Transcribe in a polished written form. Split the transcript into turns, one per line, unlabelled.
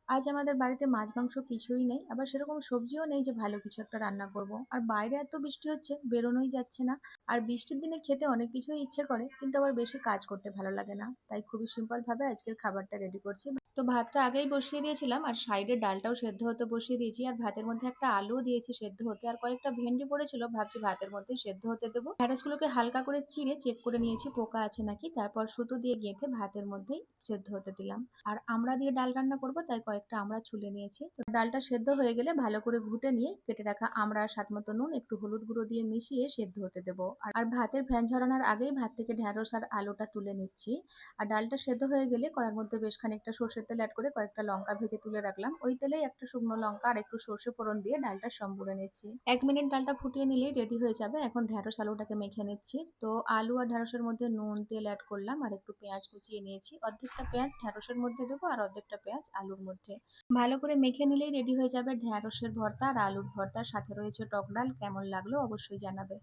আজ আমাদের বাড়িতে মাছ মাংস কিছুই নেই, আবার সেরকম সবজিও নেই যে ভালো কিছু একটা রান্না করব। আর বাইরে এত বৃষ্টি হচ্ছে, বেরোনোই যাচ্ছে না। আর বৃষ্টির দিনে খেতে অনেক কিছুই ইচ্ছে করে, কিন্তু আবার বেশি কাজ করতে ভালো লাগে না, তাই খুবই সিম্পল ভাবে আজকের খাবারটা রেডি করছি। তো ভাতটা আগেই বসিয়ে দিয়েছিলাম, আর সাইডে ডালটাও সেদ্ধ হতে বসিয়ে দিয়েছি, আর ভাতের মধ্যে একটা আলুও দিয়েছি সেদ্ধ হতে, আর কয়েকটা ভেন্ডি পড়েছিল, ভাবছি ভাতের মধ্যে সেদ্ধ হতে দেবো। ঢ্যাঁড়সগুলোকে হালকা করে চিড়ে চেক করে নিয়েছি পোকা আছে নাকি, তারপর সুতো দিয়ে গেঁথে ভাতের মধ্যেই সেদ্ধ হতে দিলাম। আর আমড়া দিয়ে ডাল রান্না করব, তাই কয়েকটা আমড়া ছুলে নিয়েছি। তো ডালটা সেদ্ধ হয়ে গেলে ভালো করে ঘুটে নিয়ে কেটে রাখা আমড়া, স্বাদ মতো নুন, একটু হলুদ গুঁড়ো দিয়ে মিশিয়ে সেদ্ধ হতে দেবো। আর ভাতের ফ্যান ঝরানোর আগেই ভাত থেকে ঢ্যাঁড়স আর আলুটা তুলে নিচ্ছি। আর ডালটা সেদ্ধ হয়ে গেলে কড়ার মধ্যে বেশ খানিকটা সর্ষের তেল অ্যাড করে কয়েকটা লঙ্কা ভেজে তুলে রাখলাম। ওই তেলেই একটা শুকনো লঙ্কা আর একটু সর্ষে ফোড়ন দিয়ে ডালটা সম্বুরে নিচ্ছি। 1 মিনিট ডালটা ফুটিয়ে নিলেই রেডি হয়ে যাবে। এখন ঢ্যাঁড়স আলুটাকে মেখে নিচ্ছি। তো আলু আর ঢ্যাঁড়সের মধ্যে নুন তেল অ্যাড করলাম, আর একটু পেঁয়াজ কুচিয়ে নিয়েছি। অর্ধেকটা পেঁয়াজ ঢ্যাঁড়সের মধ্যে দেবো, আর অর্ধেকটা পেঁয়াজ আলুর মধ্যে। ভালো করে মেখে নিলেই রেডি হয়ে যাবে ঢ্যাঁড়সের ভর্তা আর আলুর ভর্তার সাথে রয়েছে টক ডাল। কেমন লাগলো অবশ্যই জানাবে।